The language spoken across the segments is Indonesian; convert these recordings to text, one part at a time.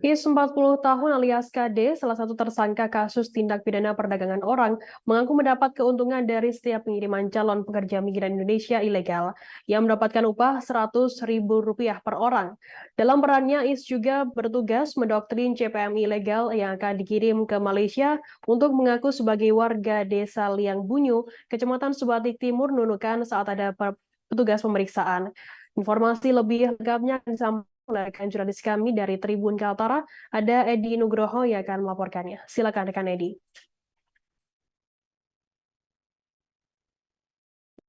Is 40 tahun alias KD, salah satu tersangka kasus tindak pidana perdagangan orang, mengaku mendapat keuntungan dari setiap pengiriman calon pekerja migran Indonesia ilegal yang mendapatkan upah Rp100.000 per orang. Dalam perannya, Is juga bertugas mendoktrin CPM ilegal yang akan dikirim ke Malaysia untuk mengaku sebagai warga desa Liang Bunyu, Kecamatan Sebatik Timur, Nunukan saat ada petugas pemeriksaan. Informasi lebih lengkapnya akan disampaikan oleh rekan jurnalis kami dari Tribun Kaltara, ada Edi Nugroho yang akan melaporkannya. Silakan rekan Edi.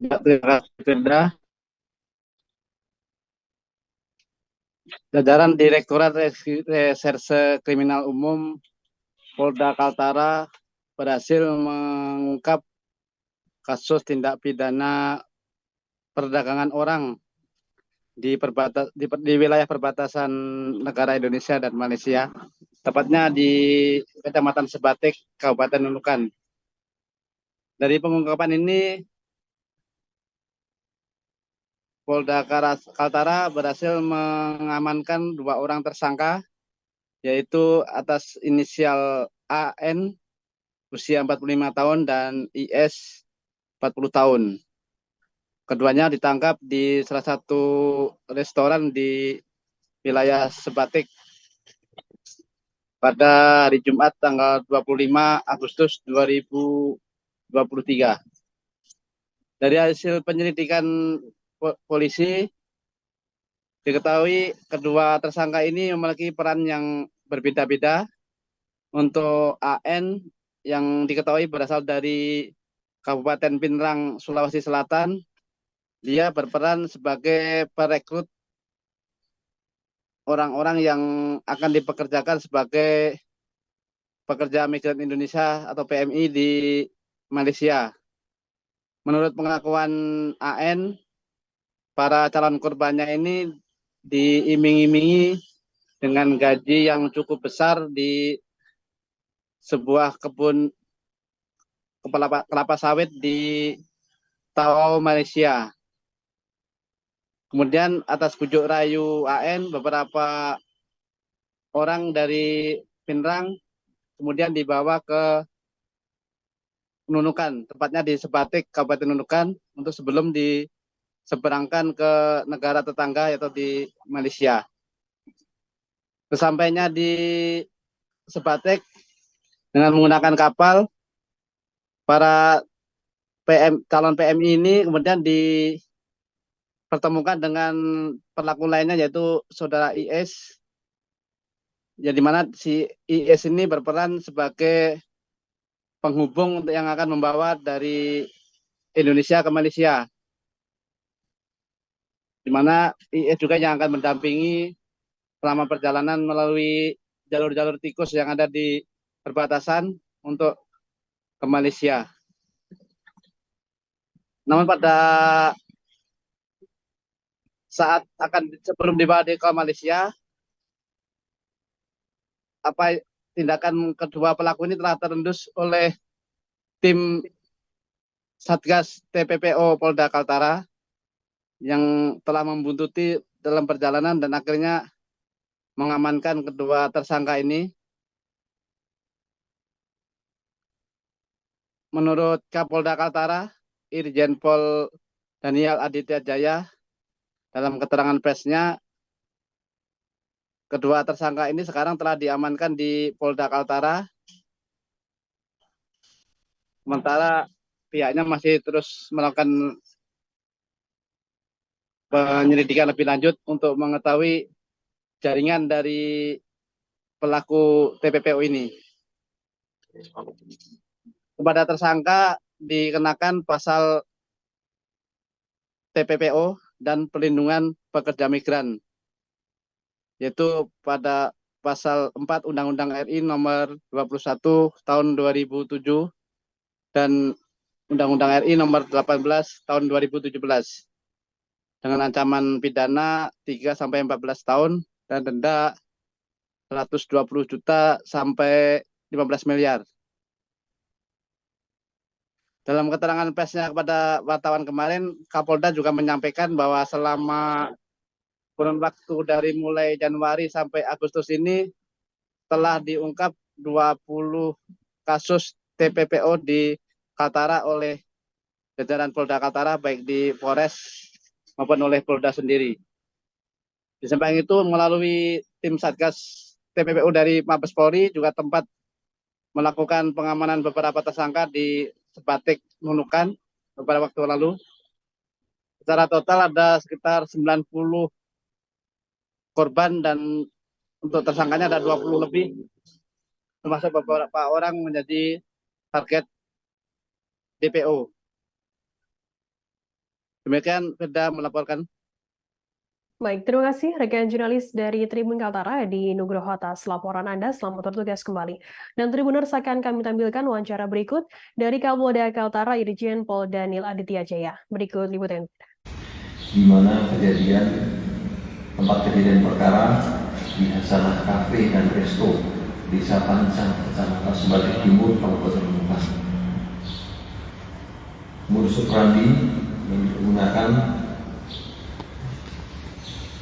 Ya, terima kasih, Firda. Jajaran Direktorat Reserse Kriminal Umum Polda Kaltara berhasil mengungkap kasus tindak pidana perdagangan orang di wilayah perbatasan negara Indonesia dan Malaysia, tepatnya di Kecamatan Sebatik, Kabupaten Nunukan. Dari pengungkapan ini, Polda Kaltara berhasil mengamankan 2 orang tersangka, yaitu atas inisial AN usia 45 tahun dan IS 40 tahun. Keduanya ditangkap di salah satu restoran di wilayah Sebatik pada hari Jumat tanggal 25 Agustus 2023. Dari hasil penyelidikan polisi, diketahui kedua tersangka ini memiliki peran yang berbeda-beda. Untuk AN yang diketahui berasal dari Kabupaten Pinrang, Sulawesi Selatan, dia berperan sebagai perekrut orang-orang yang akan dipekerjakan sebagai pekerja migran Indonesia atau PMI di Malaysia. Menurut pengakuan AN, para calon korbannya ini diiming-imingi dengan gaji yang cukup besar di sebuah kebun kelapa sawit di Tawau, Malaysia. Kemudian atas bujuk rayu AN, beberapa orang dari Pinrang kemudian dibawa ke Nunukan, tepatnya di Sebatik, Kabupaten Nunukan, untuk sebelum diseberangkan ke negara tetangga yaitu di Malaysia. Sesampainya di Sebatik dengan menggunakan kapal, para calon PMI ini kemudian dipertemukan dengan pelaku lainnya yaitu saudara IS, ya di mana si IS ini berperan sebagai penghubung yang akan membawa dari Indonesia ke Malaysia, di mana IS juga yang akan mendampingi selama perjalanan melalui jalur-jalur tikus yang ada di perbatasan untuk ke Malaysia. Namun pada saat sebelum dibawa ke Malaysia, tindakan kedua pelaku ini telah terendus oleh tim Satgas TPPO Polda Kaltara yang telah membuntuti dalam perjalanan dan akhirnya mengamankan kedua tersangka ini. Menurut Kapolda Kaltara, Irjen Pol Daniel Aditya Jaya, dalam keterangan persnya, kedua tersangka ini sekarang telah diamankan di Polda Kaltara, sementara pihaknya masih terus melakukan penyelidikan lebih lanjut untuk mengetahui jaringan dari pelaku TPPO ini. Kepada tersangka dikenakan pasal TPPO dan perlindungan pekerja migran, yaitu pada pasal 4 Undang-Undang RI nomor 21 tahun 2007 dan Undang-Undang RI nomor 18 tahun 2017 dengan ancaman pidana 3 sampai 14 tahun dan denda 120 juta sampai 15 miliar. Dalam keterangan persnya kepada wartawan kemarin, Kapolda juga menyampaikan bahwa selama kurun waktu dari mulai Januari sampai Agustus ini, telah diungkap 20 kasus TPPO di Kaltara oleh jajaran Polda Kaltara, baik di Polres maupun oleh Polda sendiri. Di samping itu, melalui tim Satgas TPPO dari Mabes Polri juga tempat melakukan pengamanan beberapa tersangka di Sebatik, Nunukan beberapa waktu lalu. Secara total ada sekitar 90 korban dan untuk tersangkanya ada 20 lebih, termasuk beberapa orang menjadi target DPO. Demikian Firda melaporkan. Baik, terima kasih rekan jurnalis dari Tribun Kaltara di Nugroho atas laporan Anda. Selamat bertugas kembali. Dan Tribuners akan kami tampilkan wawancara berikut dari Kapolda Kaltara Irjen Pol Daniel Aditya Jaya. Berikut liputan. Di mana tempat kejadian perkara di Hasanah Cafe dan Resto Desa Pancang, Kecamatan Sebatik Timur, Kabupaten Nunukan. Modus operandi yang digunakan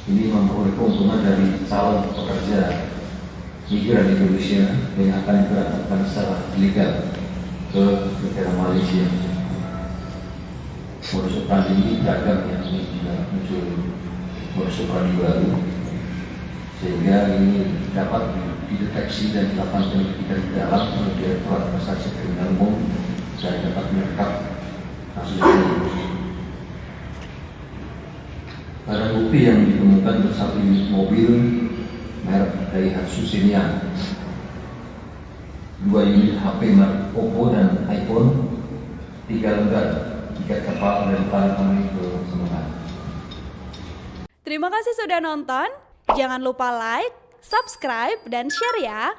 ini memperoleh keuntungan dari calon pekerja migran Indonesia yang akan diberangkatkan secara ilegal ke negara Malaysia. Modus operandi ini beragam, ya, ini juga muncul modus operandi baru, sehingga ini dapat dideteksi dan dilakukan penyelidikan di dalam oleh Direktorat Reserse Kriminal Umum dan dapat merekam kasus ini. Barang bukti yang ditemukan bersatu unit mobil merek Daihatsu Xenia, 2 unit HP merek Oppo dan iPhone, 3 lembar tiket kapal dari Palembang ke Semarang. Terima kasih sudah nonton. Jangan lupa like, subscribe, dan share ya.